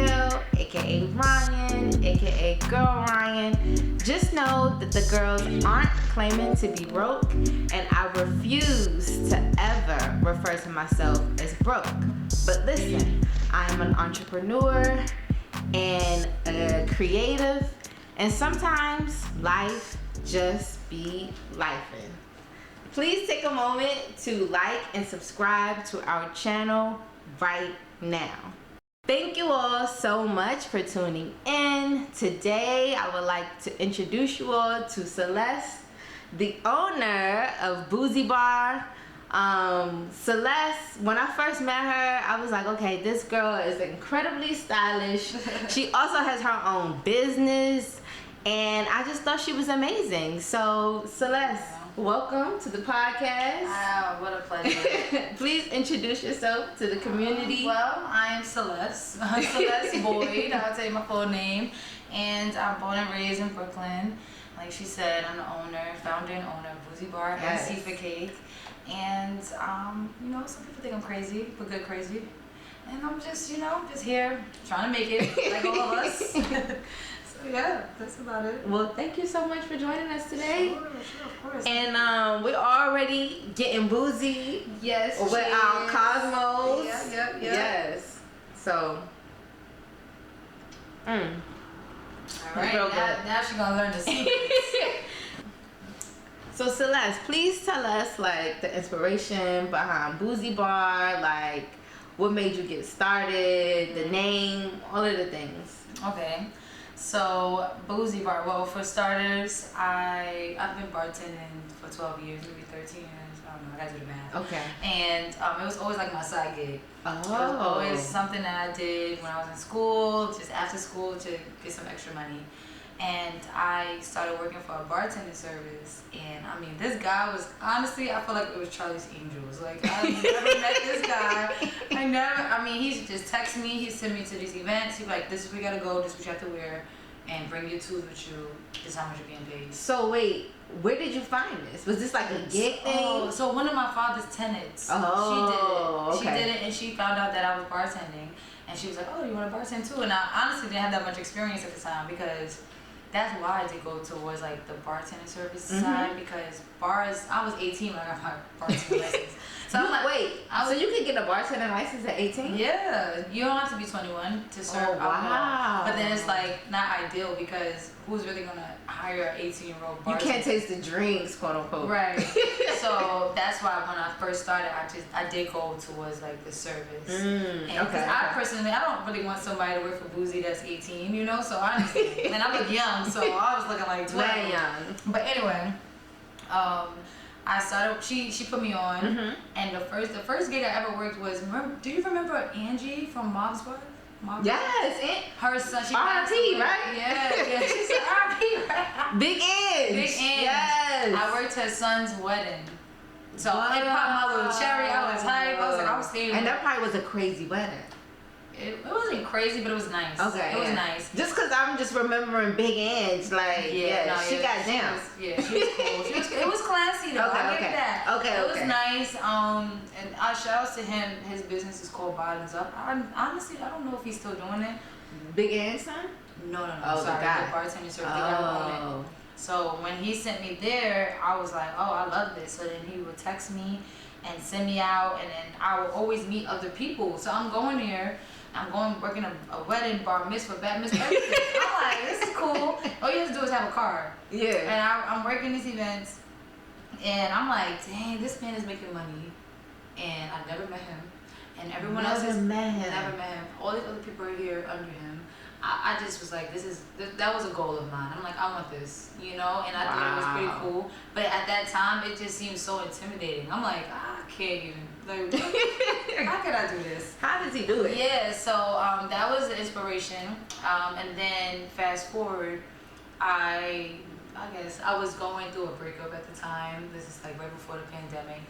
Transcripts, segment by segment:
Gail, aka Ryan, aka Girl Ryan. Just know that the girls aren't claiming to be broke, and I refuse to ever refer to myself as broke. But listen, I am an entrepreneur and a creative, and sometimes life just be lifing. Please take a moment to like and subscribe to our channel right now. Thank you all so much for tuning in. Today I would like to introduce you all to Celeste, the owner of Boozee Bar. Celeste, when I first met her, I was like, okay, this girl is incredibly stylish. She also has her own business, and I just thought she was amazing. So Celeste, welcome to the podcast. Wow, what a pleasure. Please introduce yourself to the community. Well, I am Celeste. I'm Celeste Boyd. I'll tell you my full name. And I'm born and raised in Brooklyn. Like she said, I'm the owner, founder and owner of Boozee Bar and C for cake. And, you know, some people think I'm crazy, but good crazy. And I'm just, you know, just here trying to make it, like all of us. So, yeah, that's about it. Well, thank you so much for joining us today. Sure, of course. And we're already getting boozy. Yes, with our Cosmos. Yeah. Yes. So, All right, now she's gonna learn the secrets. So Celeste, please tell us like the inspiration behind Boozee Bar, like what made you get started, the name, all of the things. Okay, so Boozee Bar. Well, for starters, I've been bartending for 12 years, maybe 13 years. I don't know. I gotta do the math. Okay. And it was always like my side gig. Oh. It was always something that I did when I was in school, just after school to get some extra money. And I started working for a bartending service, and I mean, this guy was honestly, I feel like it was Charlie's Angels. Like I never met this guy. I mean, he'd just text me, he'd send me to these events. He'd be like, "This is where you gotta go. This is what you have to wear, and bring your tools with you. This is how much you're getting paid." So wait, where did you find this? Was this like a gig thing? Oh, so one of my father's tenants. Oh, she did it, and she found out that I was bartending, and she was like, "Oh, you want to bartend too?" And I honestly didn't have that much experience at the time because. That's why I did go towards like the bartending service side, because bars. I was 18 when I got my bartending license. So I'm like, so you could get a bartending license at 18? Yeah, you don't have to be 21 to serve alcohol. Wow. But then it's like not ideal because who's really gonna hire an 18-year-old bartender? You can't taste the drinks, quote unquote. Right. So that's why when I first started, I did go towards like the service. I personally, I don't really want somebody to work for Boozee that's 18, you know. So I understand. And I look young, so I was looking like 12. Very young. But anyway, I started. She put me on, and the first gig I ever worked was. Do you remember Angie from Mob's Bar? Yes, her son. She R.I.P. right? Yeah. She said R.I.P. right? Big Ange. Yes. I worked her son's wedding. So it popped my little cherry. I was hype. I was like, I was staying. And that probably was a crazy wedding. It wasn't crazy, but it was nice. Okay. It was nice. Just because I'm just remembering Big Ange, like, she got down. She was cool. It was classy though. Okay, I give it that. Okay, It was nice. And I shout out to him. His business is called Bottoms Up. Honestly, I don't know if he's still doing it. Big Ange son? No. Oh, sorry, the guy. The bartender service. They never own it. So when he sent me there, I was like, oh, I love this. So then he would text me and send me out, and then I would always meet other people. So I'm going there. I'm going working a wedding, bar mitzvah, bat mitzvah, everything. I'm like, this is cool. All you have to do is have a car. Yeah. And I'm working these events, and I'm like, dang, this man is making money, and I've never met him, and everyone else has never met him. All these other people are here under him. I just was like, that was a goal of mine. I'm like, I want this, you know, and I thought it was pretty cool. But at that time, it just seemed so intimidating. I'm like, I can't even. Like, how could I do this? How does he do it? Yeah, so that was the inspiration. And then fast forward, I guess I was going through a breakup at the time. This is like right before the pandemic,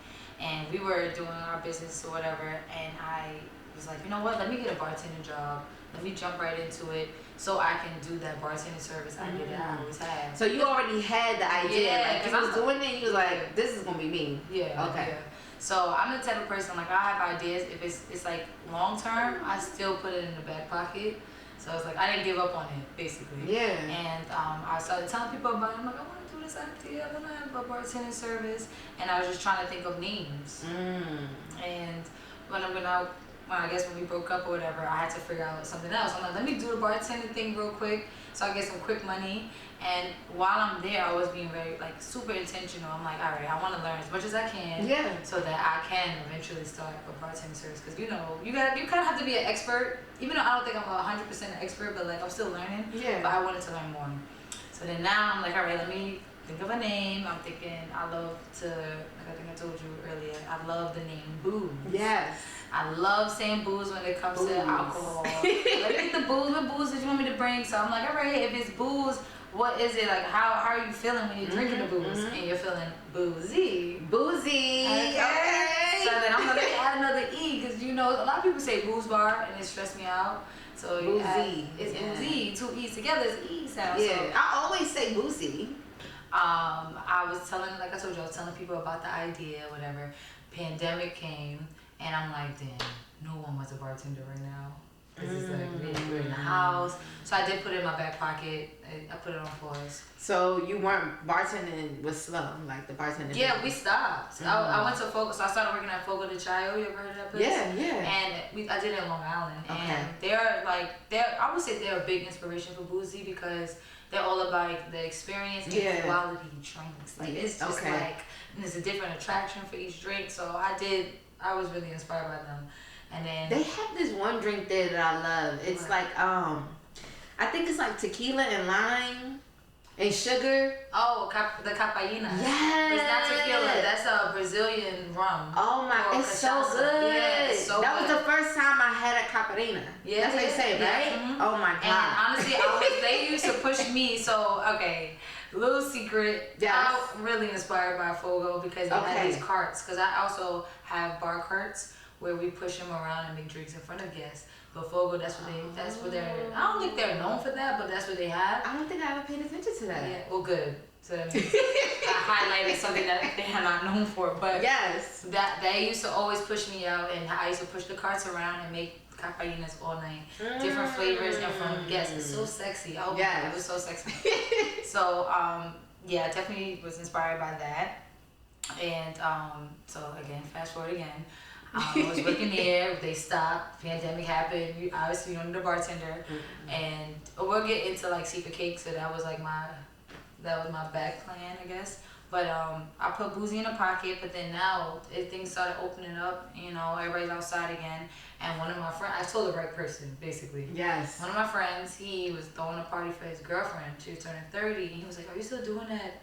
and we were doing our business or whatever. And I was like, you know what? Let me get a bartending job. Let me jump right into it so I can do that bartending service idea that I always had. So you already had the idea. Yeah, like you was doing it, you was like, this is gonna be me. Yeah. Okay. Yeah. So I'm the type of person, like, I have ideas. If it's like long term, I still put it in the back pocket. So it's like I didn't give up on it, basically. Yeah. And I started telling people about it. I'm like, I want to do this idea. I want to have a bartending service. And I was just trying to think of names. And I guess when we broke up or whatever, I had to figure out something else. I'm like, let me do the bartending thing real quick so I get some quick money. And while I'm there, I was being very like super intentional. I'm like, all right, I want to learn as much as I can, so that I can eventually start a bartending service. Because you kind of have to be an expert. Even though I don't think I'm 100% an expert, but like I'm still learning. Yeah. But I wanted to learn more. So then now I'm like, all right, let me think of a name. I'm thinking I love to, like I think I told you earlier, I love the name Booze. Yes. I love saying booze when it comes to alcohol. Let me get the booze. What booze did you want me to bring? So I'm like, all right, if it's booze, what is it? Like, how are you feeling when you're drinking the booze? And you're feeling boozy. Boozy. Okay. So then I'm going to add another E because, a lot of people say Boozee Bar and it stressed me out. So Boozee. It's Boozee. 2 E's together is E sound. Yeah. So, I always say Boozee. I was telling, like I told you, I was telling people about the idea, whatever. Pandemic came, and I'm like, damn, no one wants a bartender right now. This is like, we're in the house. So I did put it in my back pocket. I put it on pause. So you weren't bartending with slow, like the bartender? Yeah, we stopped. I went to Fogo, so I started working at Fogo de Chio. You ever heard of that place? Yeah. And I did it in Long Island. And I would say they're a big inspiration for Boozee because they're all about like, the experience and quality drinks. Like it's just like, and there's a different attraction for each drink. So I was really inspired by them. And then they have this one drink there that I love. It's like I think it's like tequila and lime and sugar. Oh, the caipirinha. Yes. It's not tequila. That's a Brazilian rum. Oh my, it's so good. Yeah, it's so that good. was the first time I had a caipirinha. Yeah, that's what they say, right? Mm-hmm. Oh my god. And honestly, they used to push me. So little secret. I'm really inspired by Fogo because they have these carts. Because I also have bar carts where we push them around and make drinks in front of guests. But Fogo, that's what they're. I don't think they're known for that, but that's what they have. I don't think I ever paid attention to that. Yeah, well, good. So that means I highlighted something that they are not known for. But that they used to always push me out, and I used to push the carts around and make caipirinhas all night, different flavors and from guests. It's so sexy. Oh, it was so sexy. So definitely was inspired by that, and so again, fast forward again. I was working there. They stopped. Pandemic happened. Obviously, you know, the bartender, and we'll get into like secret cake. So that was like my back plan, I guess. But I put Boozee in the pocket. But then now things started opening up. You know, everybody's outside again. And one of my friends, I told the right person basically. Yes. One of my friends, he was throwing a party for his girlfriend. She was turning 30, and he was like, "Are you still doing that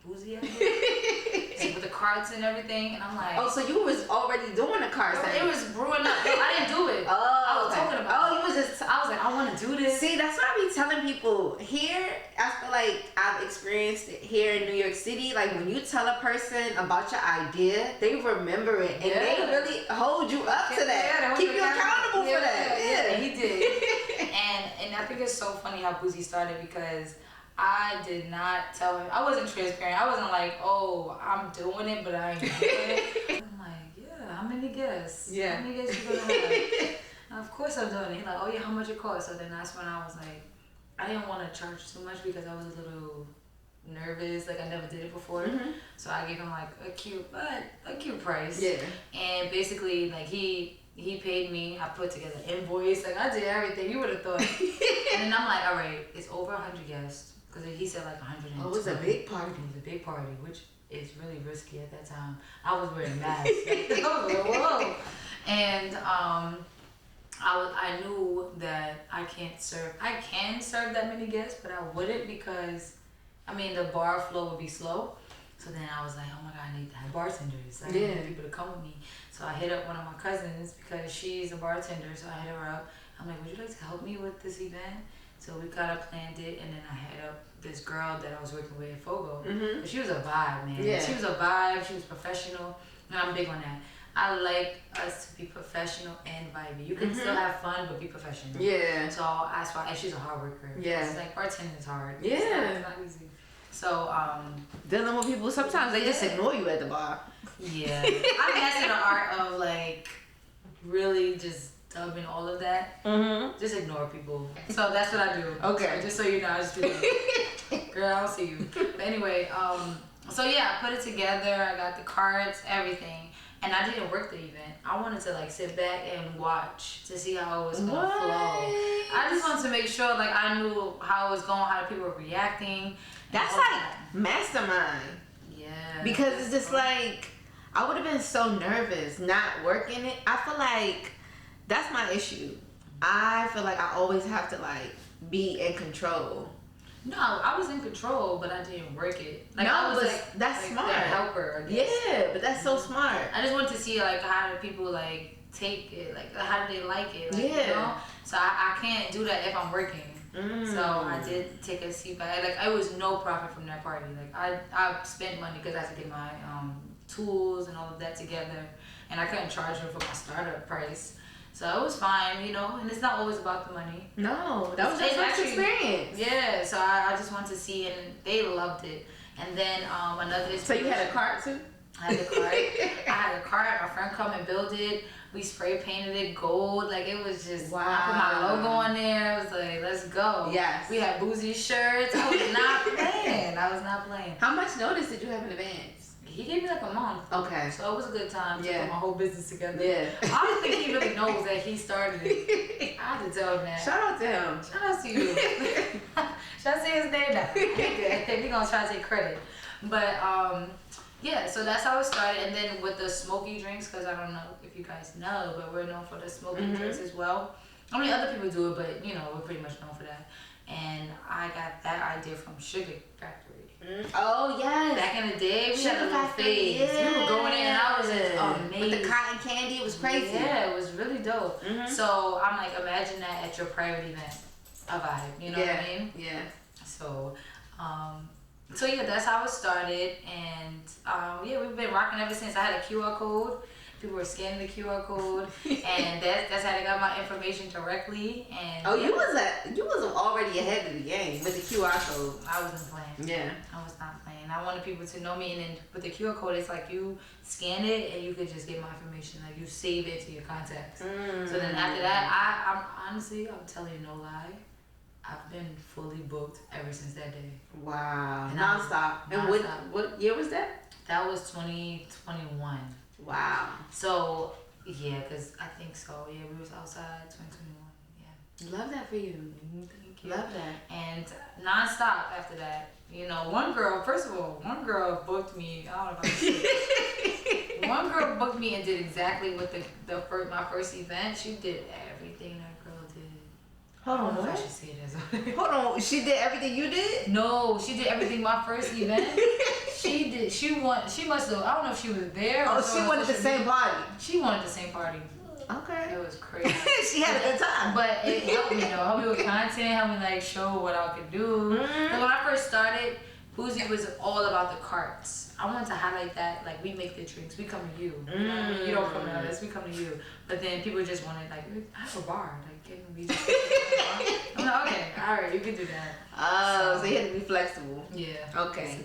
Boozee with the carts and everything?" And I'm like, oh, so you was already doing the carts? It was brewing up. No, I didn't do it. I was talking about. Oh, you was just. I was like, I want to do this. See, that's what I be telling people here. I feel like I've experienced it here in New York City. Like when you tell a person about your idea, they remember it and they really hold you up to that. Keep you accountable for that. Yeah, he did. and I think it's so funny how Boozee started because I did not tell him. I wasn't transparent. I wasn't like, oh, I'm doing it, but I ain't doing it. I'm like, how many guests? How many guests you gonna have? Of course I'm doing it. He's like, oh yeah, how much it costs? So then that's when I was like, I didn't want to charge too much because I was a little nervous. Like I never did it before. So I gave him like a cute price. Yeah. And basically like he paid me. I put together an invoice. Like I did everything. You would have thought. And then I'm like, all right, it's over 100 guests. Because he said like 120. Oh, it was a big party. It was a big party, which is really risky at that time. I was wearing masks. I was like, whoa. And I knew that I can serve that many guests, but I wouldn't because, I mean, the bar flow would be slow. So then I was like, oh my God, I need to have bartenders. I need people to come with me. So I hit up one of my cousins because she's a bartender. So I hit her up. I'm like, would you like to help me with this event? So we kind of planned it, and then I hit up this girl that I was working with at Fogo. But she was a vibe, man. Yeah. She was a vibe. She was professional. And I'm big on that. I like us to be professional and vibey. You can still have fun, but be professional. Yeah. So that's why, and she's a hard worker. Yeah. It's like bartending is hard. Yeah. It's not easy. So, dealing with people, sometimes they just ignore you at the bar. Yeah. I mastered the art of like really just dubbing, all of that. Mm-hmm. Just ignore people. So that's what I do. Okay. So just so you know, I just do that. Girl, I don't see you. But anyway, so yeah, I put it together. I got the cards, everything. And I didn't work the event. I wanted to like sit back and watch to see how it was gonna flow. I just wanted to make sure like I knew how it was going, how the people were reacting. That's like mastermind. Yeah. Because it's just like, I would have been so nervous not working it. I feel like that's my issue. I feel like I always have to like be in control. No, I was in control, but I didn't work it. Like, no, I was but like, that's smart. Their helper, I guess. Yeah, but that's so smart. I just wanted to see like how do people like take it, like how do they like it, like, yeah. You know? So I can't do that if I'm working. So I did take a seat back. Like it was no profit from that party. Like I spent money because I had to get my tools and all of that together, and I couldn't charge them for my startup price. So it was fine, you know, and it's not always about the money. No, that was your first experience. Yeah, so I just wanted to see, and they loved it. And then another. So you had a cart too? I had a cart. I had a cart. My friend come and built it. We spray painted it gold. Like it was just. Wow. I put my logo on there. I was like, let's go. Yes. We had Boozee shirts. I was not playing. I was not playing. How much notice did you have in advance? He gave me like a month. Okay. So it was a good time to Yeah. put my whole business together. Yeah. I don't think he really knows that he started it. I had to tell him that. Shout out to him. Shout out to you. Should I say his name now? We're gonna try to take credit. But yeah, so that's how it started. And then with the smoky drinks, because I don't know if you guys know, but we're known for the smoky drinks as well. I mean, other people do it, but you know, we're pretty much known for that. And I got that idea from Sugar Factory. Oh yes. Back in the day, we Sugar had a little Factory, phase. yeah. We were going in and I was just amazed. With the cotton candy, it was crazy. Yeah, it was really dope. So I'm like, imagine that at your private event, a vibe. You know what I mean? Yeah. So, so yeah, that's how it started, and yeah, we've been rocking ever since. I had a QR code. People were scanning the QR code, and that's how they got my information directly. And you was already ahead of the game with the QR code. I wasn't playing. Yeah. I was not playing. I wanted people to know me, and then with the QR code, it's like you scan it and you could just get my information. Like you save it to your contacts. So then after that, I'm honestly, I'm telling you no lie, I've been fully booked ever since that day. Wow. And Nonstop. And what year was that? That was 2021. Wow. So yeah, cause I think so. Yeah, we was outside 2021. Yeah. Love that for you. Thank you. Love that. And nonstop after that. You know, one girl booked me. I don't know if I can say. One girl booked me and did exactly what my first event. She did everything that girl did. Hold on, I don't know if what? I should say this. Hold on, she did everything you did? No, she did everything my first event. She did. She must have. I don't know if she was there. Oh, she wanted the same party. She wanted the same party. Okay. It was crazy. She had a good time. But it helped me though. Helped me with content. Helped me like show what I could do. And when I first started, Boozee was all about the carts. I wanted to highlight that, like, we make the drinks, we come to you. You know what I mean? You don't come to us, we come to you. But then people just wanted, like, I have a bar. Like, can we just I'm like, okay, all right, you can do that. Oh, so you had to be flexible. Yeah. Okay.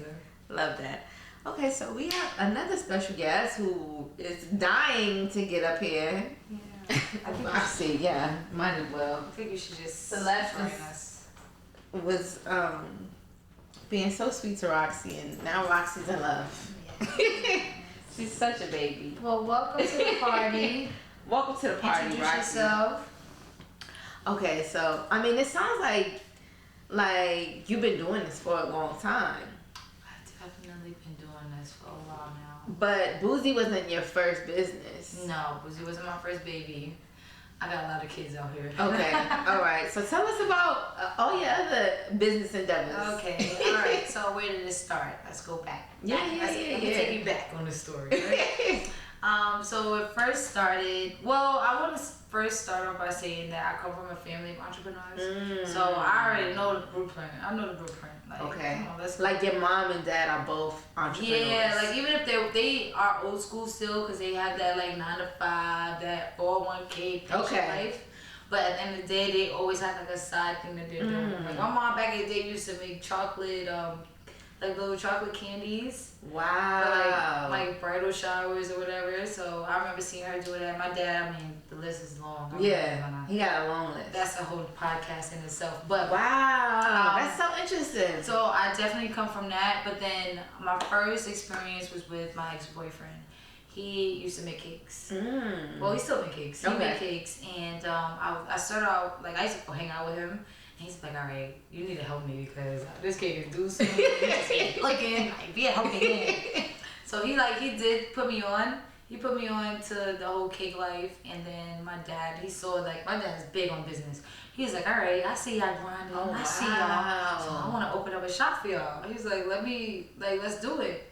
Love that. Okay, so we have another special guest who is dying to get up here. Yeah. I see, yeah, might as well. I think you should just Celeste join us. was being so sweet to Roxy, and now Roxy's in love. Yeah. She's such a baby. Well, welcome to the party. Welcome to the party, Introduce Roxy. yourself. Okay, so I mean, it sounds like you've been doing this for a long time. I've definitely been doing this for a while now. But Boozee wasn't your first business. No, Boozee wasn't my first baby. I got a lot of kids out here. Okay, all right. So tell us about all your other business endeavors. Okay, all right. So where did it start? Let's go back. Let me take you back on the story. Right? So it first started. Well, I want to first start off by saying that I come from a family of entrepreneurs. So I already know the blueprint. I know the blueprint. Like, okay. Come on, let's like your mom and dad are both entrepreneurs. Yeah, like even if they are old school still, because they have that like 9 to 5, that 401k pension life. But at the end of the day, they always have like a side thing that they're doing. Like my mom back in the day used to make chocolate like little chocolate candies. Wow. For like bridal showers or whatever. So I remember seeing her do that. My dad, I mean, the list is long. Yeah, he got a long list. That's a whole podcast in itself. But wow, that's so interesting. So I definitely come from that. But then my first experience was with my ex-boyfriend. He used to make cakes. Well, he still makes cakes. He made cakes, and I started out like I used to go hang out with him. And he's like, all right, you need to help me because this cake is due soon. Looking like, be a helping hand. So he did put me on. He put me on to the whole cake life, and then my dad, he saw like my dad's big on business. He was like, all right, I see y'all grinding. I see y'all. So I want to open up a shop for y'all. He's like, let's do it.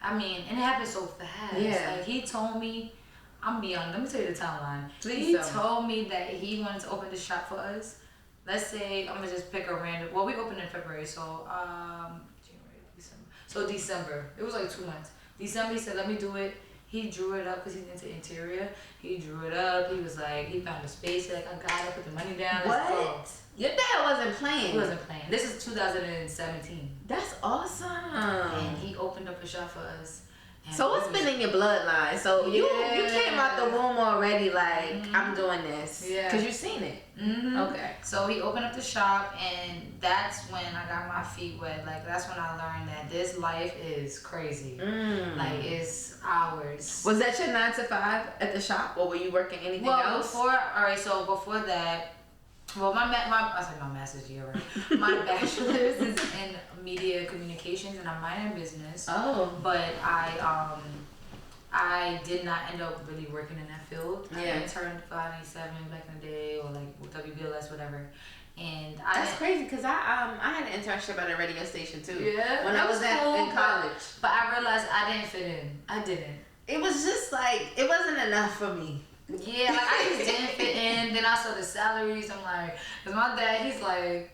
I mean, and it happened so fast. Yeah. Like he told me, I'm beyond. Let me tell you the timeline. Please He told me that he wanted to open the shop for us. Let's say I'm gonna just pick a random. Well, we opened in February, so January, December. So December. It was like 2 months. December, he said, let me do it. He drew it up because he's into interior. He drew it up. He was like, he found a space. He's like, I got it. Put the money down. What? Your dad wasn't playing. He wasn't playing. This is 2017. That's awesome. And he opened up a shop for us. So it's been in your bloodline. So you came out the womb already like, I'm doing this. Yeah. Because you've seen it. Okay. So he opened up the shop, and that's when I got my feet wet. Like, that's when I learned that this life is crazy. Like, it's hours. Was that your 9 to 5 at the shop, or were you working anything else? Before that, I said my master's year, right? My bachelor's is in media communications, and I'm minor in business. Oh. But I did not end up really working in that field. Yeah. I interned for 97 back in the day, or like WBLS, whatever. And that's crazy because I had an internship at a radio station too. Yeah. When I was in college. But I realized I didn't fit in. I didn't. It was just like it wasn't enough for me. Yeah, like I just didn't fit in. Then I saw the salaries. I'm like, cause my dad, he's like,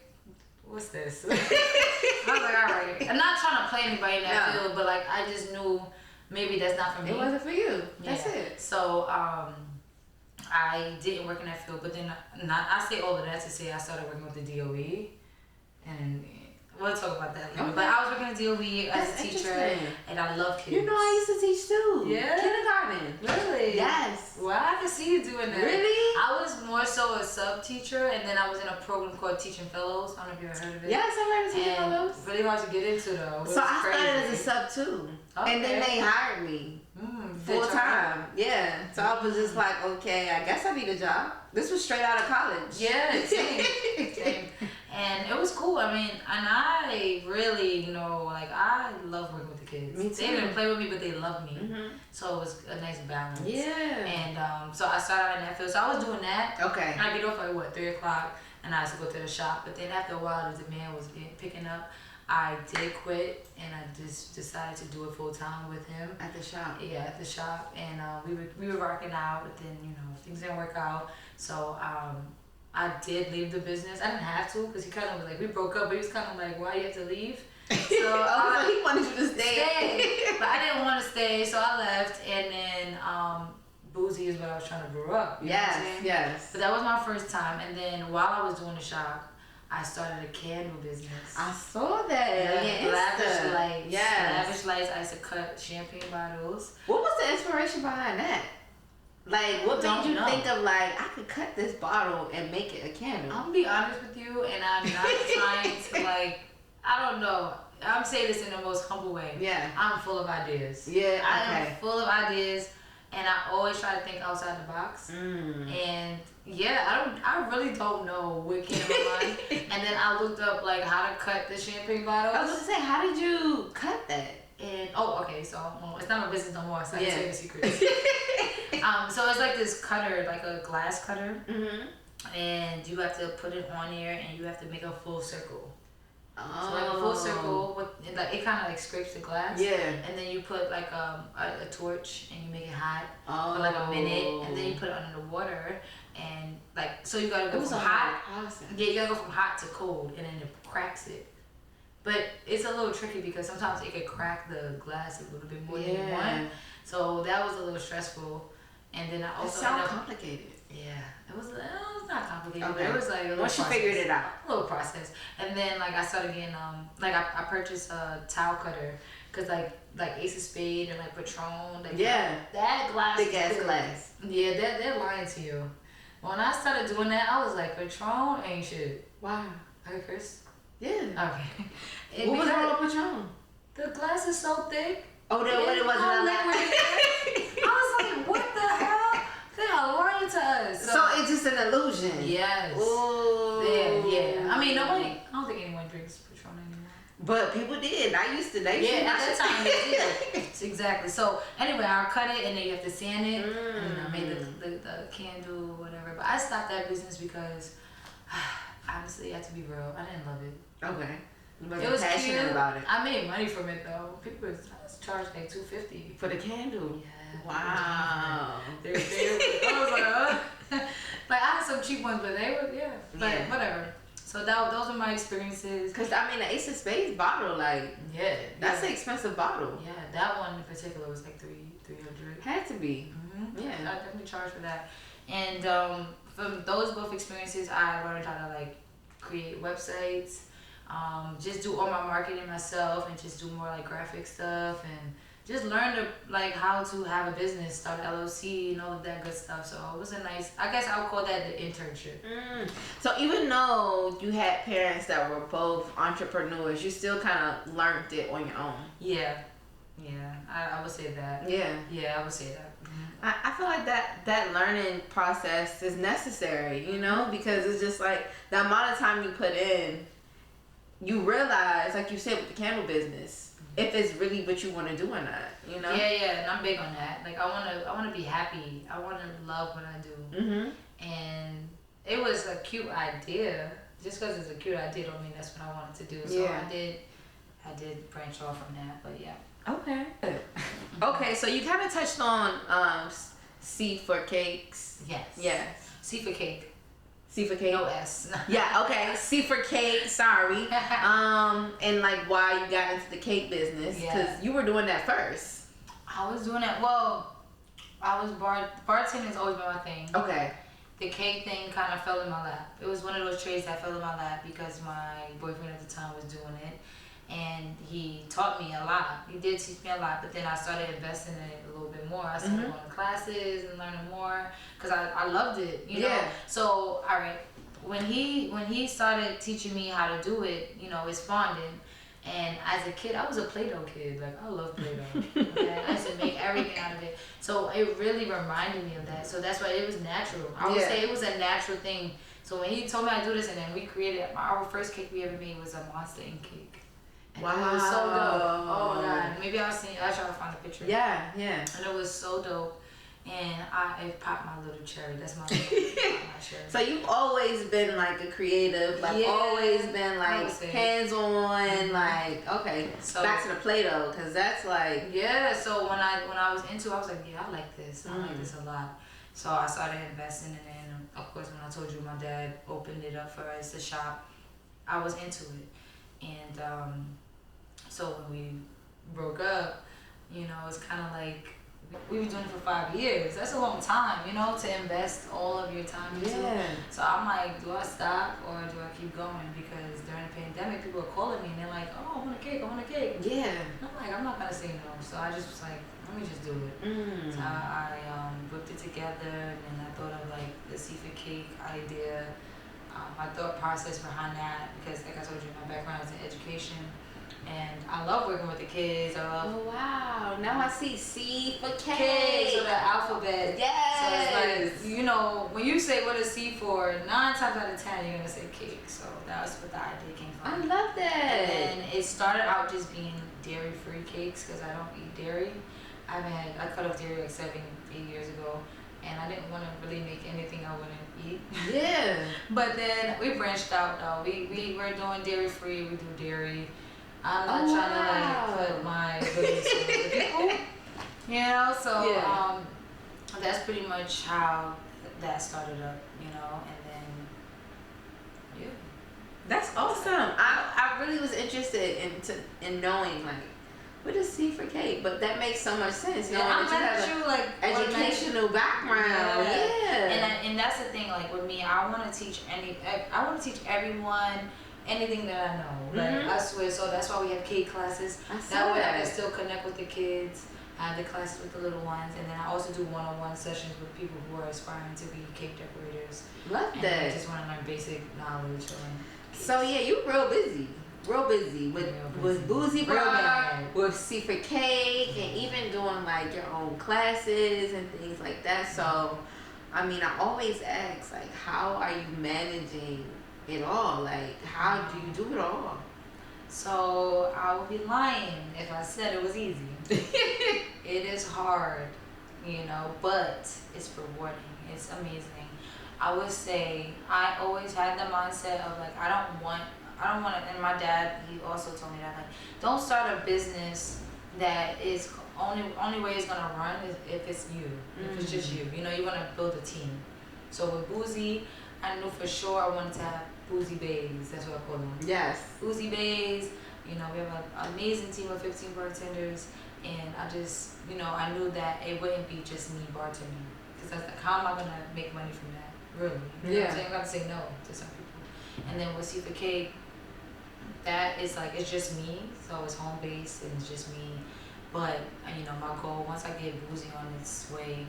what's this? I was like, all right. I'm not trying to play anybody in that field, but like I just knew maybe that's not for me. It wasn't for you. That's it. So I didn't work in that field, but then I say all of that to say I started working with the DOE, and we'll talk about that later. Okay. But I was working at DOE as a teacher, and I love kids. You know, I used to teach too. Yeah. Kindergarten. Really? Yes. Well, I can see you doing that. Really? I was more so a sub teacher, and then I was in a program called Teaching Fellows. I don't know if you ever heard of it. Yes, I've heard of Teaching Fellows. Really hard to get into though. So I started as a sub too, and then they hired me. Full time. Yeah. So I was just like, okay, I guess I need a job. This was straight out of college. Yeah, same. And it was cool. I mean, and I really, like I love working with the kids. Me too. They didn't play with me, but they loved me. So it was a nice balance. Yeah. And so I started out in that field. So I was doing that. Okay. And I get off at 3 o'clock, and I used to go to the shop. But then after a while, the demand was picking up. I did quit, and I just decided to do it full time with him at the shop. Yeah, at the shop, and we were rocking out, but then things didn't work out. So I did leave the business. I didn't have to because he kind of was like, we broke up, but he was kind of like, why do you have to leave? So he wanted you to stay. But I didn't want to stay, so I left, and then Boozee is what I was trying to brew up. Yes. But that was my first time, and then while I was doing the shop, I started a candle business. I saw that. Yeah, lavish lights. Yes. Lavish lights. I used to cut champagne bottles. What was the inspiration behind that? Like, what made you think of like, I could cut this bottle and make it a candle? I'm gonna be honest with you, and I'm not trying to like, I don't know. I'm saying this in the most humble way. Yeah. I'm full of ideas. Yeah, I am full of ideas, and I always try to think outside the box. And yeah, I really don't know what came to my mind. And then I looked up like how to cut the champagne bottles. I was gonna say, how did you cut that? And okay, so it's not my business no more. So I can tell you the secrets. So it's like this cutter, like a glass cutter, and you have to put it on there, and you have to make a full circle. So like a full circle, with like it kind of like scrapes the glass. Yeah. And then you put like a torch, and you make it hot for like a minute, and then you put it under the water, and like so you gotta go from hot. Yeah, you gotta go from hot to cold, and then it cracks it. But it's a little tricky because sometimes it could crack the glass a little bit more than you want. So that was a little stressful. And then I also sounds complicated. Yeah, it was not complicated, Okay. but it was like a little Once you process. figured it out. A little process. And then like I started getting like I purchased a towel cutter because like Ace of Spade and like Patron, like that glass, big ass glass. Yeah, they're lying to you. When I started doing that, I was like, Patron ain't shit. Wow. Okay, Chris. Yeah. Okay. What was wrong with Patron? The glass is so thick. Oh, that what it was. I was like, what the hell? They are lying to us. So it's just an illusion. Yes. Ooh. Yeah. I mean, I don't think anyone drinks Patron anymore. But people did. I used to. At that time they did. Exactly. So anyway, I cut it and then you have to sand it. And I made the candle or whatever. But I stopped that business because honestly, I have to be real, I didn't love it. Okay. It was passionate cute. about it. I made money from it though. People charged like $250 for the candle. Yeah. Wow. I was like, like I had some cheap ones, but they were But whatever. So those were my experiences. Cause I mean, the Ace of Spades bottle, like that's an expensive bottle. Yeah, that one in particular was like $300. Had to be. Mm-hmm. Yeah, I definitely charged for that. And from those both experiences, I learned how to like create websites. Just do all my marketing myself and just do more like graphic stuff and just learn to like how to have a business, start an LLC and all of that good stuff. So it was I guess I would call that the internship. So even though you had parents that were both entrepreneurs, you still kind of learned it on your own. Yeah, I would say that. Yeah, I would say that. I feel like that learning process is necessary, you know, because it's just like the amount of time you put in, you realize, like you said with the candle business, if it's really what you want to do or not, you know. Yeah, and I'm big on that. Like I want to be happy. I want to love what I do. And it was a cute idea. Just because it's a cute idea don't mean that's what I wanted to do. So I did branch off from that, but yeah. Okay. Okay, so you kind of touched on C for cakes. Yes. C for cake. C for cake? No S. Yeah, okay. C for cake, sorry. And like why you got into the cake business. Because you were doing that first. I was doing that. Well, I was bartending has always been my thing. Okay. The cake thing kind of fell in my lap. It was one of those trades that fell in my lap because my boyfriend at the time was doing it. And he taught me a lot. He did teach me a lot, but then I started investing in it a little bit more. I started going to classes and learning more because I loved it, you know. So, all right, when he started teaching me how to do it, you know, it's fondant. And as a kid, I was a Play-Doh kid. Like, I love Play-Doh. Okay? I used to make everything out of it. So it really reminded me of that. So that's why it was natural. I would say it was a natural thing. So when he told me how to do this, and then we created, our first cake we ever made was a Monster Ink cake. And it was so dope. Oh my God. Maybe I'll try to find a picture. Yeah. And it was so dope. And it popped my little cherry. That's my cherry. So you've always been like a creative, like always been like hands-on, like so back to the Play-Doh, because that's like So when I was into it, I was like, I like this. I like this a lot. So I started investing in it. And of course, when I told you my dad opened it up for us to shop, I was into it. And so when we broke up, you know, it's kind of like we were doing it for 5 years. That's a long time, you know, to invest all of your time into it. So I'm like, do I stop or do I keep going? Because during the pandemic, people were calling me and they're like, oh, I want a cake. And I'm like, I'm not going to say no. So I just was like, let me just do it. So I whipped it together and I thought of like the C for cake idea. My thought process behind that, because like I told you, my background is in education. And I love working with the kids. Oh wow! Now I see C for K. So the alphabet. Yes. So it's like, you know, when you say what is C for, 9 times out of 10 you're gonna say cake. So that was what the idea came from. I love that. And then it started out just being dairy-free cakes because I don't eat dairy. I cut off dairy like 7-8 years ago. And I didn't want to really make anything I wouldn't eat. But then we branched out though. We're doing dairy-free. We do dairy. I'm not trying to like put my business on the people, you know. So that's pretty much how that started up, you know. And then that's awesome. I really was interested in knowing like What is C for cake? But that makes so much sense. Yeah, I'm mad at you, like, educational background. Yeah. And that's the thing. Like with me, I want to teach everyone anything that I know. Like I swear. So that's why we have cake classes. That way I can still connect with the kids. I have the classes with the little ones, and then I also do one-on-one sessions with people who are aspiring to be cake decorators. Love and that. I just want to learn basic knowledge on cakes. So yeah, you real busy with Boozee Bar, with C for Cake, and even doing like your own classes and things like that. So, I mean, I always ask, like, how are you managing it all? Like, how do you do it all? So I would be lying if I said it was easy. It is hard, but it's rewarding. It's amazing. I would say I always had the mindset of like I don't want to, and my dad, he also told me that, like, don't start a business that is only way it's gonna run is if it's you, if it's just you. You want to build a team. So with Boozee, I knew for sure I wanted to have Boozee Bays. That's what I call them. Yes. Boozee Bays. We have an amazing team of 15 bartenders, and I just, I knew that it wouldn't be just me bartending, because that's like, how am I gonna make money from that? Really? You know what I'm saying? I'm gonna say no to some people. And then with C for Cake, that is like, it's just me, so it's home based and it's just me. But my goal, once I get Boozee on its way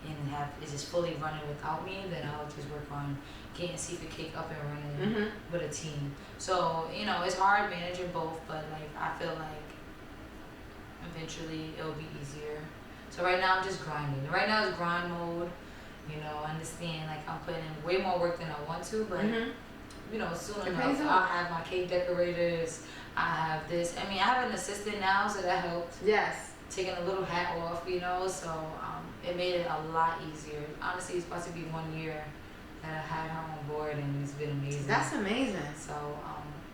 and it's just fully running without me, then I'll just work on getting C for Cake up and running with a team. So it's hard managing both, but like I feel like eventually it'll be easier. So right now I'm just grinding. Right now it's grind mode. Understand, like, I'm putting in way more work than I want to, but soon enough I'll have my cake decorators. I have this. I mean, I have an assistant now, so that helped. Yes. Taking a little hat off, so it made it a lot easier. Honestly, it's supposed to be 1 year that I had her on board, and it's been amazing. That's amazing. So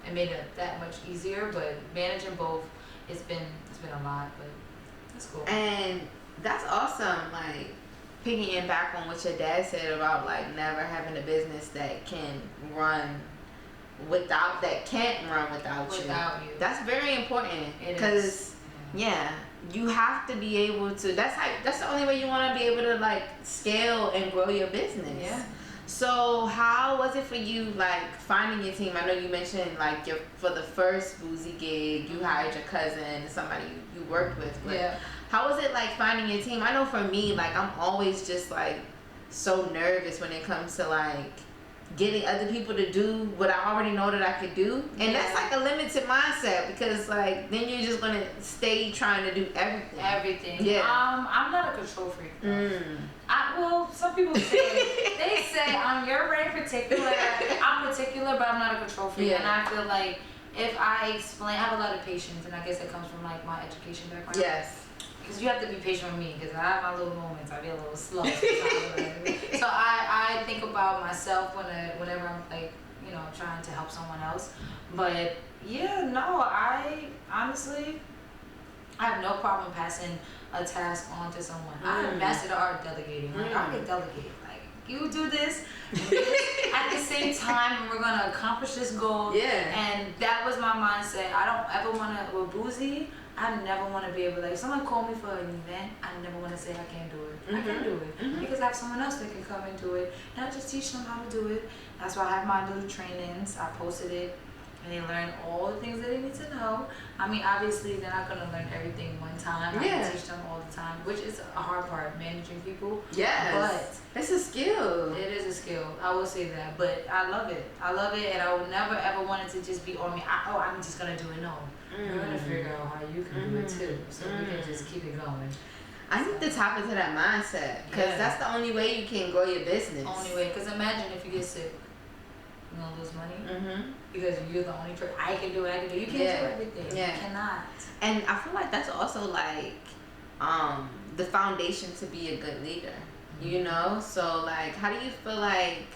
it made it that much easier, but managing both, it's been a lot, but it's cool. And that's awesome. Like, piggying back on what your dad said about like never having a business that can't run without you. That's very important, because you have to be able to. That's the only way you want to be able to like scale and grow your business. Yeah. So how was it for you, like, finding your team? I know you mentioned like for the first Boozee gig, you hired your cousin, somebody you worked with. But how was it like finding your team? I know for me, like, I'm always just like so nervous when it comes to like getting other people to do what I already know that I could do, and that's like a limited mindset, because like then you're just gonna stay trying to do everything. Yeah. I'm not a control freak. Well, some people say they say you're very particular. I'm particular, but I'm not a control freak, and I feel like if I explain, I have a lot of patience, and I guess it comes from like my education background. Yes. Because you have to be patient with me, because I have my little moments. I be a little slow. So I think about myself whenever I'm like, trying to help someone else. But I honestly, I have no problem passing a task on to someone. I mastered the art of delegating. Like, I can delegate. Like, you do this at the same time, and we're gonna accomplish this goal. Yeah. And that was my mindset. I don't ever wanna, with Boozee, I never want to be able to, like, if someone called me for an event, I never want to say I can't do it. I can do it. Because I have someone else that can come and do it. And I just teach them how to do it. That's why I have my little trainings. I posted it. And they learn all the things that they need to know. I mean, obviously, they're not going to learn everything one time. I can teach them all the time, which is a hard part, managing people. Yes. But it's a skill. It is a skill. I will say that. But I love it. And I would never, ever want it to just be on me. I'm just going to do it. No. You're going to figure out how you can do it, too. So we can just keep it going. I need to tap into that mindset, because that's the only way you can grow your business. Only way. Because imagine if you get sick. You're going to lose money. Because you're the only person. I can do it. You can't do everything. You cannot. And I feel like that's also like the foundation to be a good leader. So like, how do you feel like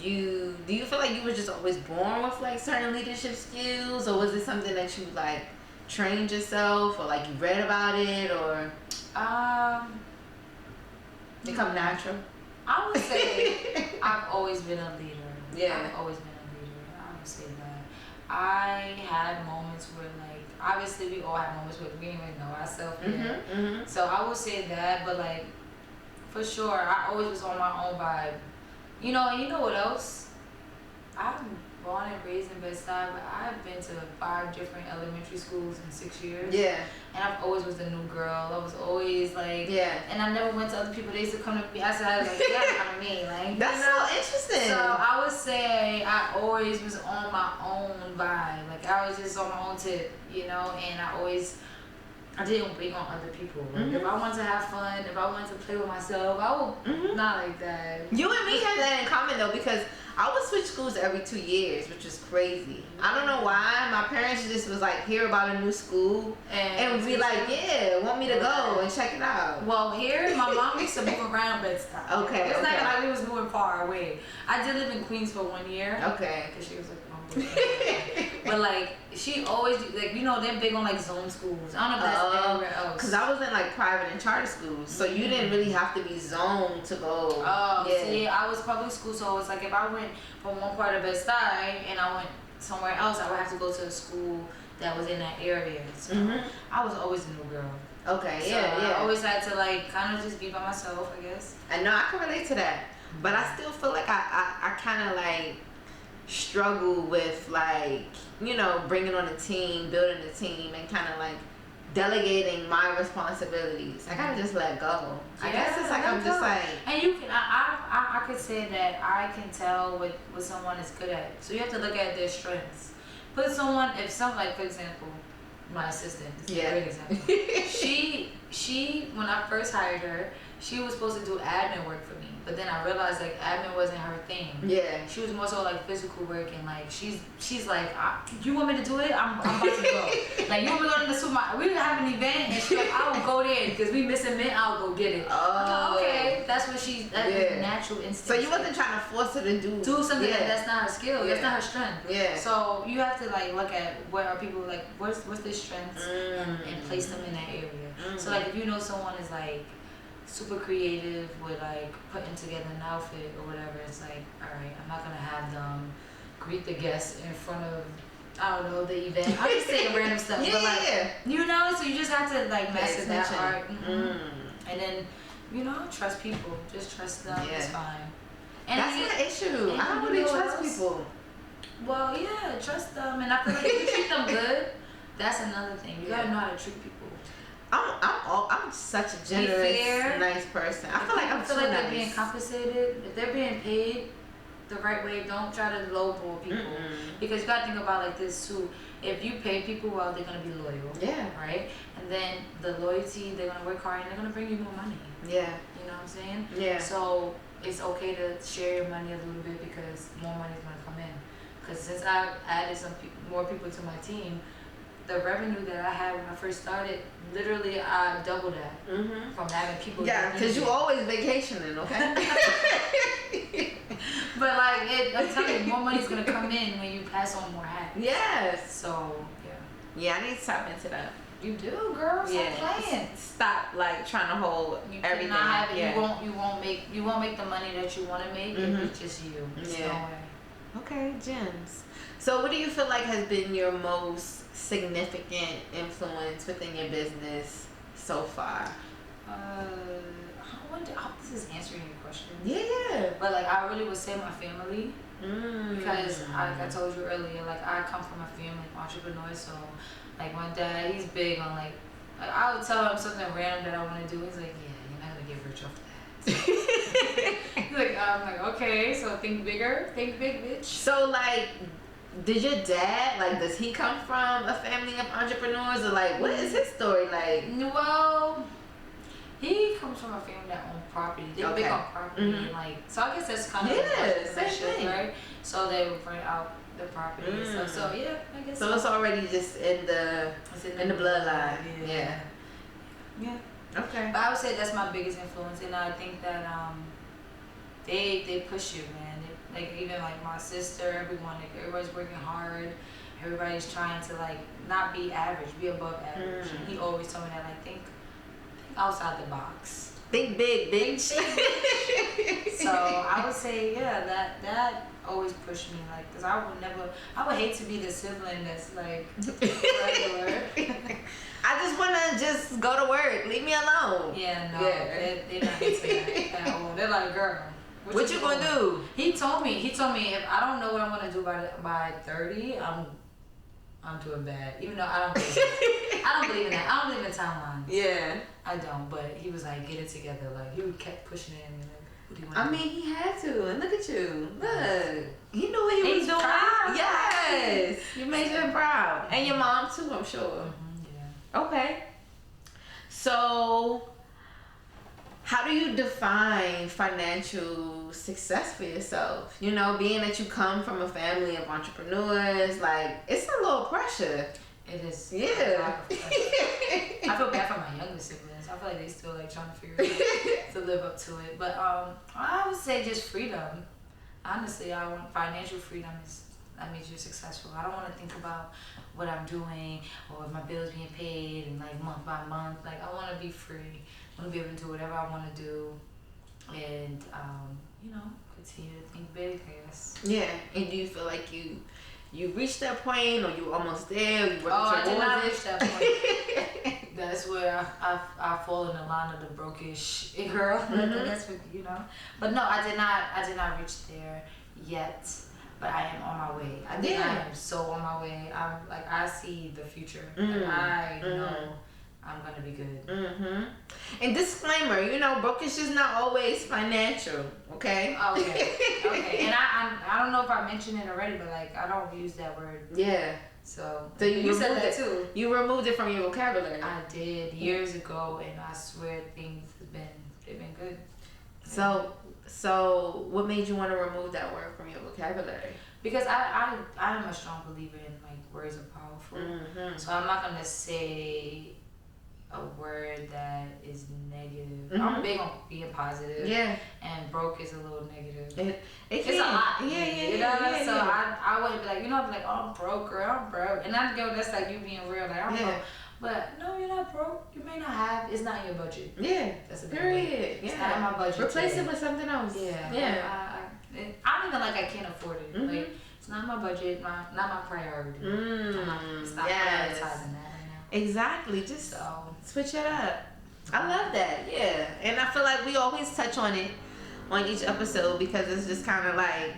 do you feel like you were just always born with like certain leadership skills, or was it something that you like trained yourself, or like you read about it, or it come natural? I would say I've always been a leader. Yeah. I've always been a leader. I would say that. I had moments where, like, obviously we all have moments where we didn't even know ourselves yet. So I would say that, but like, for sure, I always was on my own vibe. And you know what else? I'm born and raised in Bed-Stuy, but I've been to 5 different elementary schools in 6 years. Yeah. And I've always was the new girl. I was always like, and I never went to other people. They used to come to me. I said, I was like, yeah, come to me. Like, that's so interesting. So I would say I always was on my own vibe. Like, I was just on my own tip, and I didn't wait on other people. Like, if I wanted to have fun, if I wanted to play with myself, I would not like that. You and me have that in common though, because I would switch schools every 2 years, which is crazy. I don't know why. My parents just was like, hear about a new school and be like, yeah, want me to go and check it out. Well, here, my mom used to move around Bed-Stuy. Okay. It's not like we was moving far away. I did live in Queens for 1 year. Okay. Because she was like, but like, she always, like, they're big on like zone schools. I don't know if that's anywhere else. Because I was in like private and charter schools, so you didn't really have to be zoned to go. Oh, see, I was public school, so it's like if I went from one part of Bed-Stuy and I went somewhere else, I would have to go to a school that was in that area. So I was always the new girl. Okay, so I always had to like kind of just be by myself, I guess. I know, I can relate to that, but I still feel like I kind of like struggle with like, bringing on a team, building a team, and kind of like delegating my responsibilities. I gotta just let go. I guess it's like I'm just like. And you can, I could say that I can tell what someone is good at. So you have to look at their strengths. Put someone, like for example, my assistant is a great example. she when I first hired her, she was supposed to do admin work for me. But then I realized like admin wasn't her thing. Yeah. She was more so like physical work, and like she's like, you want me to do it? I'm about to go. Like, you want me to go to the supermarket? We have an event, and she's like, I will go there because we missing mint. I'll go get it. Oh. Like, okay, that's what she's. That's natural instinct. So you wasn't trying to force her to do something that's not her skill. That's not her strength. Yeah. So you have to like look at where are people like what's their strengths and place them in that area. So like if you know someone is like super creative with like putting together an outfit or whatever, it's like, all right, I'm not gonna have them greet the guests in front of, I don't know, the event. I'm just saying random stuff, but like, so you just have to like master that art, and then trust people, just trust them. It's fine. And that's the issue. I don't really trust people. Well, yeah, trust them, and I feel like if you treat them good, that's another thing. You gotta know how to treat people. I'm such a generous, nice person. I feel like they're being compensated. If they're being paid the right way, don't try to lowball people. Because you gotta think about like this too. If you pay people well, they're gonna be loyal. Yeah. Right? And then the loyalty, they're gonna work hard and they're gonna bring you more money. Yeah. You know what I'm saying? Yeah. So it's okay to share your money a little bit because more money is gonna come in. Because since I've added more people to my team, the revenue that I had when I first started, literally I doubled that from having people. Yeah, because you always vacationing, okay? But like, I'm telling you, more money's gonna come in when you pass on more hats. Yes. So yeah, I need to tap into that. You do, girl. Stop playing. Stop like trying to hold everything. Have it. You won't make the money that you want to make if it's just you. There's no way. Okay, gems. So what do you feel like has been your most significant influence within your business so far? This is answering your question. Yeah. But like, I really would say my family. Because like I told you earlier, like I come from a family of entrepreneurs, so like my dad, he's big on like I would tell him something random that I want to do. He's like, yeah, you're not gonna get rich off that. So, like, I'm like, okay, so think bigger, think big, bitch. So like, did your dad, like, does he come from a family of entrepreneurs, or like, what is his story like? Well, he comes from a family that owns property. They're big on property, like, so I guess that's kind of entrepreneurship, right? So they would rent out the property and stuff. So yeah, I guess. So it's already just in the bloodline. Yeah. Okay. But I would say that's my biggest influence, and I think that they push you, man. Like even like my sister, everyone, like everybody's working hard. Everybody's trying to like not be average, be above average. And he always told me that like think outside the box. Think big, bitch. So I would say, yeah, that always pushed me, like, because I would hate to be the sibling that's like regular. I just want to just go to work. Leave me alone. Yeah, no, they're not into that at all. They're like, girl, what you gonna do? He told me if I don't know what I'm gonna do by 30, I'm doing bad. Even though I don't believe in that. I don't believe in timelines. Yeah. I don't. But he was like, get it together. Like, he kept pushing it at me. Like, what do you want? I mean, he had to. And look at you. Look. He knew what he was doing. Proud. Yes. You made him proud. And your mom too, I'm sure. Mm-hmm, yeah. Okay. So, how do you define financial success for yourself? You know, being that you come from a family of entrepreneurs, like, it's a little pressure. It is. Yeah. I feel bad for my younger siblings. I feel like they still like trying to figure it out to live up to it. But I would say just freedom. Honestly, I want financial freedom that means you're successful. I don't want to think about what I'm doing or if my bills being paid and like month by month. Like, I want to be free. I want to be able to do whatever I want to do, and you know, continue to think big, I guess. Yeah. And do you feel like you reached that point, or you almost there? You I did not reach that point. That's where I fall in the line of the brokish girl. Mm-hmm. That's what, you know. But no, I did not reach there yet. But I am on my way. I think I am so on my way. I see the future. Mm-hmm. I know I'm gonna be good. Mm-hmm. And disclaimer, you know, brokish is not always financial. Okay. Okay. And I don't know if I mentioned it already, but like, I don't use that word. Yeah. So you said that it too. You removed it from your vocabulary. I did years ago, and I swear they've been good. So what made you want to remove that word from your vocabulary? Because I am a strong believer in like words are powerful. Mm-hmm. So I'm not gonna say a word that is negative. Mm-hmm. I'm big on being positive. Yeah. And broke is a little negative. It's a lot. Yeah. So I wouldn't be like, I'm like, oh, I'm broke, girl, I'm broke. And I go, that's like you being real, like, I'm broke. But no, you're not broke. You may not have. It's not in your budget. Yeah. That's a period. It's not in my budget. Replace it with something else. Yeah. I don't even like I can't afford it. Mm-hmm. Like, it's not my budget. Not my priority. It's not prioritizing that right now. Exactly. Just switch it up. I love that. Yeah. And I feel like we always touch on it on each episode because it's just kind of like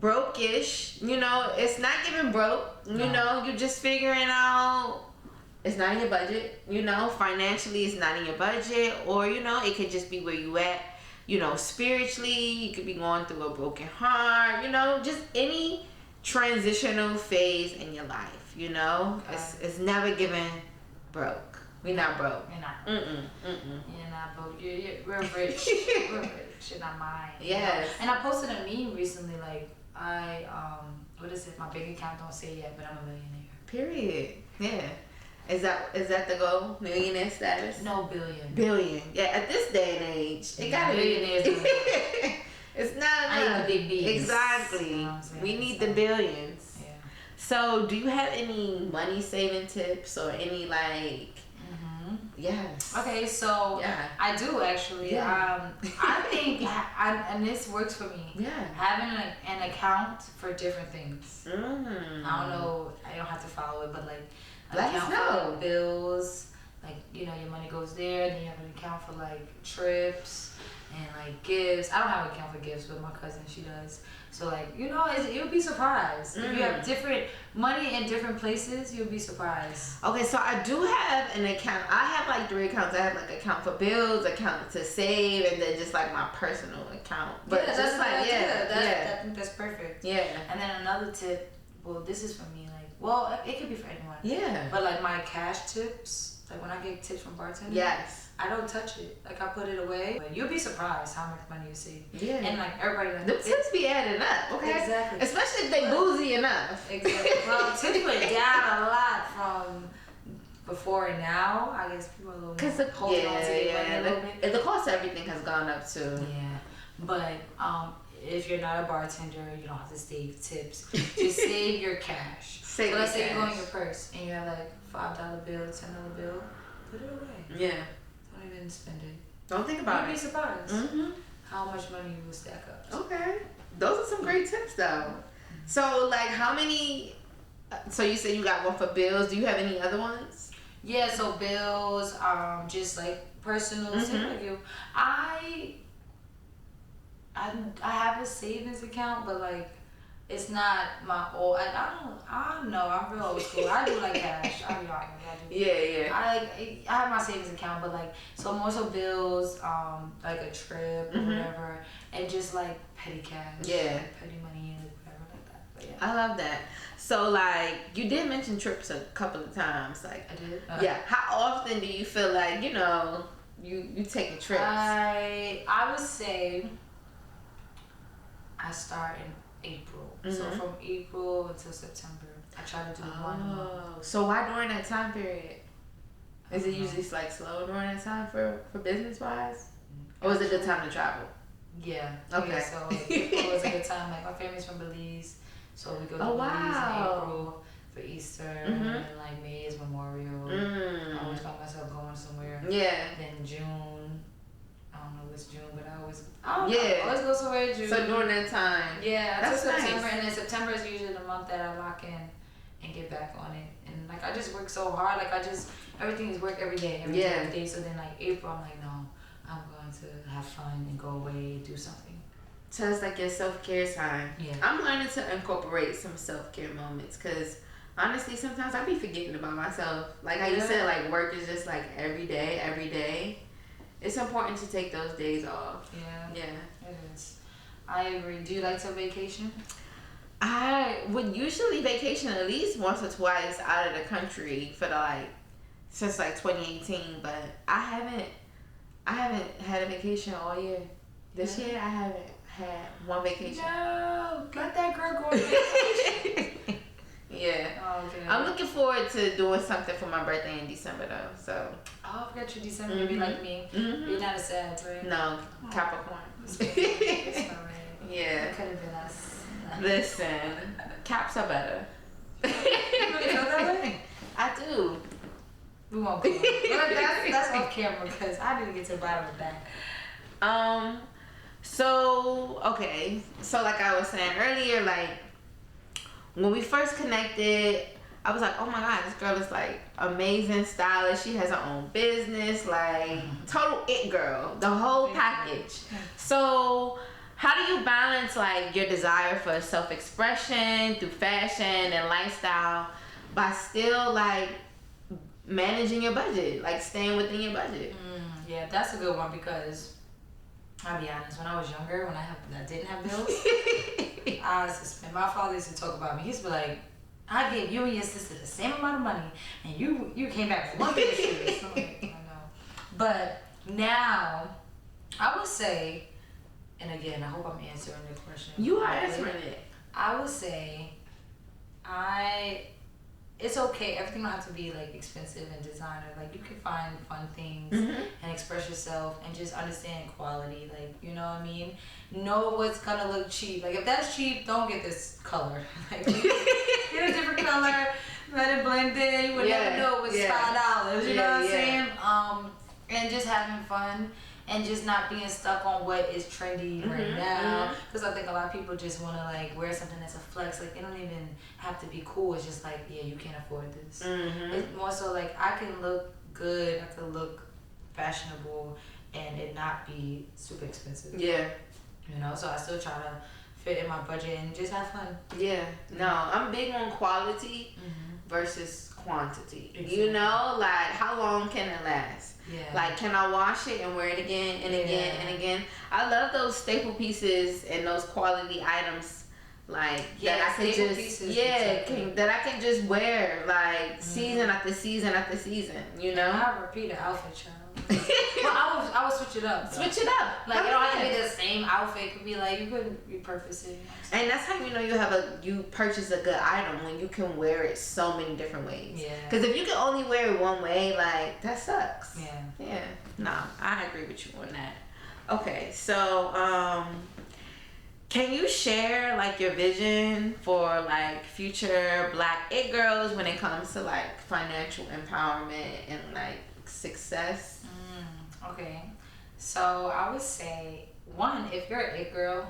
broke-ish. You know, it's not giving broke. You know, you're just figuring out. It's not in your budget, you know, financially it's not in your budget, or, you know, it could just be where you at, you know, spiritually, you could be going through a broken heart, you know, just any transitional phase in your life, you know, it's never given broke. We're not broke. You're not. You're not broke. We're rich. We're rich, and I'm mine. Yes. And I posted a meme recently, like, what is it, my bank account don't say yet, but I'm a millionaire. Period. Yeah. Is that the goal? Millionaire status? No, billion. Billion. Yeah, at this day and age, it gotta be. It's not enough. I need the big B's. Exactly. You know we need the billions. Yeah. So, do you have any money saving tips or any like? Yes. Okay, so I do actually. Yeah. I think, and this works for me. Yeah. Having an account for different things. I don't know. I don't have to follow it, but like. Let us know. For bills, like, you know, your money goes there. Then you have an account for like trips and like gifts. I don't have an account for gifts, but my cousin, she does. So like, you know, you'll be surprised if you have different money in different places. You'll be surprised. Okay, so I do have an account. I have like 3 accounts. I have like account for bills, account to save, and then just like my personal account. But yeah, just I think that's perfect. Yeah. And then another tip. Well, this is for me. Well, it could be for anyone. Yeah. But like my cash tips, like when I get tips from bartending, I don't touch it. Like I put it away. But you'll be surprised how much money you save. Yeah. And like everybody, like, the tips be adding up. Okay. Exactly. Especially if they boozy enough. Exactly. Well, tips went down a lot from before and now. I guess people are a little more holding on to their money a little bit. The cost of everything has gone up too. Yeah. But if you're not a bartender, you don't have to save tips. Just save your cash. So let's say you go in your purse and you have like $5 bill, $10 bill, put it away. Yeah. Don't even spend it. Don't think about it. You'd be surprised. how much money you will stack up. Okay. Those are some great tips though. So like how many, so you said you got one for bills. Do you have any other ones? Yeah, so bills, just like personal, same like you. I have a savings account, but like it's not my old. I don't know. I'm real old school. I do like cash. I'll be honest. I do. Yeah. I have my savings account, but like so more so bills, like a trip or whatever, and just like petty cash. Yeah. Petty money and whatever like that. But yeah. I love that. So like you did mention trips a couple of times. Like I did. Yeah. How often do you feel like you taking trips? I would say I start in April. So from April until September, I try to do one month. So why during that time period? Is it usually like slow during that time for business wise? Or is it a good time to travel? Yeah. Okay. Yeah, so April is a good time. Like my family's from Belize, so we go to Belize in April for Easter, and then like May is Memorial. I always find myself going somewhere. Yeah. Then June, I don't know what's June, but I always go somewhere in June. So during that time. Yeah, that's September, nice. and then September is usually the month that I lock in and get back on it. And like I just work so hard, like everything is work every day, every day. So then like April, I'm like, no, I'm going to have fun and go away and do something. So it's like your self-care time. Yeah. I'm learning to incorporate some self-care moments because honestly, sometimes I be forgetting about myself. Like how you said, like work is just like every day. It's important to take those days off. Yeah. It is. I agree. Do you like to vacation? I would usually vacation at least once or twice out of the country for since 2018, but I haven't had a vacation all year. This year I haven't had one vacation. No, let that girl go on vacation. Yeah. Oh, okay. I'm looking forward to doing something for my birthday in December though. So. Oh, I forgot your December. You'll be like me. You're not a Sag, right? No, Capricorn. That's alright. Yeah. It could have been us. Listen, Caps are better. You really feel that way? I do. We won't go. That's off camera because I didn't get to the bottom of that. So like I was saying earlier, like when we first connected, I was like, oh my god, this girl is like amazing, stylish. She has her own business, like total it girl, the whole package. So how do you balance like your desire for self-expression through fashion and lifestyle by still like managing your budget, like staying within your budget? Yeah, that's a good one because I'll be honest, when I was younger, when I didn't have bills, I was just, and my father used to talk about me. He used to be like, I gave you and your sister the same amount of money, and you came back with one pair of shoes. So I'm like, I know. But now, I would say, and again, I hope I'm answering the question. You are answering it. I would say, it's okay. Everything don't have to be like expensive and designer. Like you can find fun things and express yourself and just understand quality. Like, you know what I mean? Know what's gonna look cheap. Like if that's cheap, don't get this color. Like get a different color, let it blend in. You would never know it was $5. You know what I'm saying? And just having fun. And just not being stuck on what is trendy right now. Because I think a lot of people just want to like wear something that's a flex. Like, it don't even have to be cool. It's just like, yeah, you can't afford this. It's more so like, I can look good, I can look fashionable, and it not be super expensive. Yeah. You know, so I still try to fit in my budget and just have fun. Yeah. No, I'm big on quality versus quantity. Exactly. You know, like how long can it last? Yeah. Like, can I wash it and wear it again and again and again? I love those staple pieces and those quality items, like that I can just that I can just wear like season after season after season. You know. I repeat an outfit, child. Well, I would switch it up. Switch it up. Like, it don't have to be the same outfit. It could be like, you could repurpose it. And that's how you know you purchase a good item, when you can wear it so many different ways. Yeah. Because if you can only wear it one way, like, that sucks. Yeah. Yeah. No, I agree with you on that. Okay, so can you share like your vision for like future Black it girls when it comes to like financial empowerment and like success? Okay, so I would say one, if you're an it girl,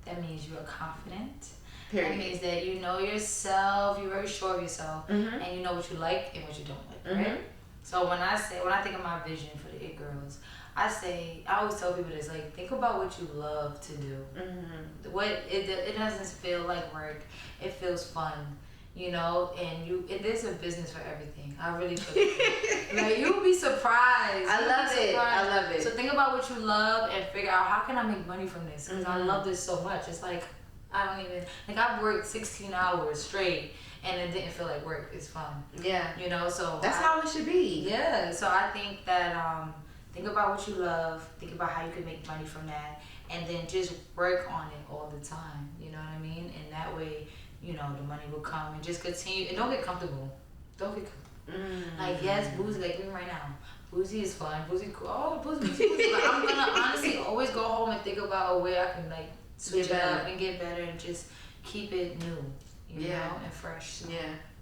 that means you are confident. Period. That means that you know yourself, you're very sure of yourself, and you know what you like and what you don't like, right? So when I think of my vision for the it girls, I always tell people this, like, think about what you love to do. It doesn't feel like work, it feels fun, you know, and there's a business for everything. I really feel like you'll be surprised. I love it. So think about what you love and figure out, how can I make money from this? Because I love this so much. It's like, I've worked 16 hours straight and it didn't feel like work. It's fun. Yeah. You know, so that's how it should be. Yeah. So I think that think about what you love, think about how you can make money from that, and then just work on it all the time. You know what I mean? And that way, you know, the money will come, and just continue, and don't get comfortable. Like, yes, Boozee, like me right now. Boozee is fun. Boozee cool. Oh, Boozee. But I'm gonna honestly always go home and think about a way I can like switch it up and get better and just keep it new, you know, and fresh. So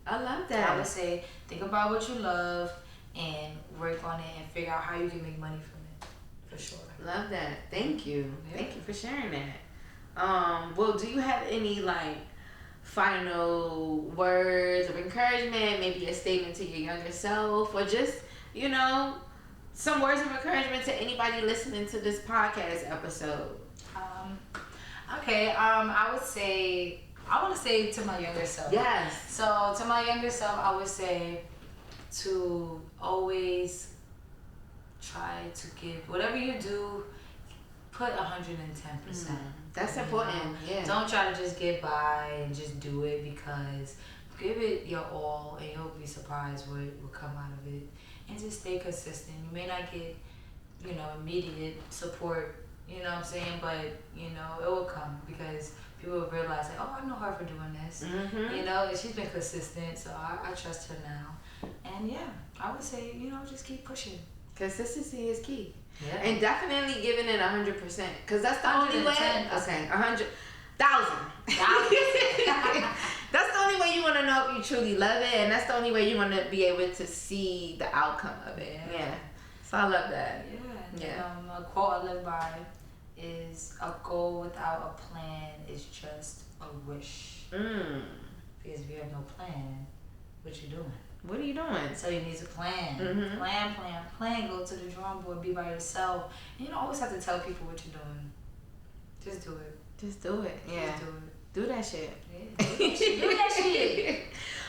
I love that. I would say think about what you love and work on it and figure out how you can make money from it. For sure. Love that. Thank you. Thank you for sharing that. Well, do you have any like final words of encouragement, maybe a statement to your younger self, or just, you know, some words of encouragement to anybody listening to this podcast episode? I would say, I want to say to my younger self. Yes. So to my younger self, I would say to always try to give, whatever you do, put 110%. That's important. Yeah. Don't try to just get by and just do it, because give it your all and you'll be surprised what will come out of it. And just stay consistent. You may not get, you know, immediate support, you know what I'm saying, but, you know, it will come, because people will realize, like, oh, I know her for doing this. You know, and she's been consistent, so I trust her now. And yeah, I would say, you know, just keep pushing. Consistency is key. Yeah. And definitely giving it 100%, because that's the only way. Okay, 100,000. That's the only way you want to know if you truly love it, and that's the only way you want to be able to see the outcome of it. Yeah. So I love that. A quote I live by is, a goal without a plan is just a wish. Because if you have no plan, what you doing? What are you doing? So you need to plan. Plan. Go to the drawing board. Be by yourself. And you don't always have to tell people what you're doing. Just do it. Just do it. Yeah. Just do it. Do that shit. Yeah, do that shit.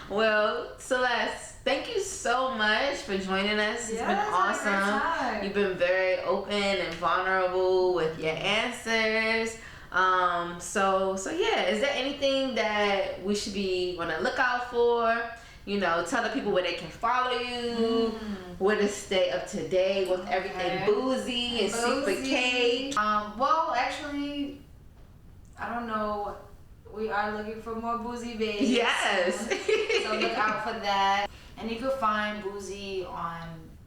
Well, Celeste, thank you so much for joining us. It's been awesome. You've been very open and vulnerable with your answers. So yeah, is there anything that we should be on the lookout for? You know, tell the people where they can follow you, where to stay up to date with everything Boozee and Secret Cake. Well, actually, I don't know. We are looking for more Boozee babes. Yes. So look out for that. And you can find Boozee on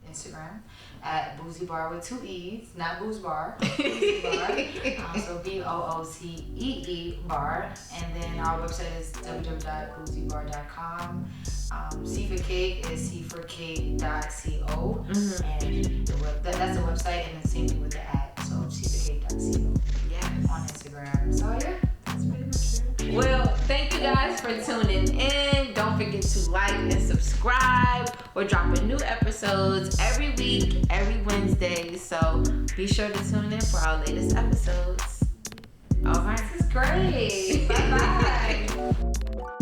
Instagram at Boozee Bar with 2 E's, not Boozee Bar. Boozee Bar. So BOOZEE Bar. And then our website is www.boozeebar.com. C for cake is cforcake.co. And that's the website, and the same thing with the app. So cforcake.co. On Instagram. So yeah, that's pretty much it. Well, thank you guys for tuning in. Don't forget to like and subscribe. We're dropping new episodes every week, every Wednesday. So be sure to tune in for our latest episodes. All right. This is great. Bye-bye.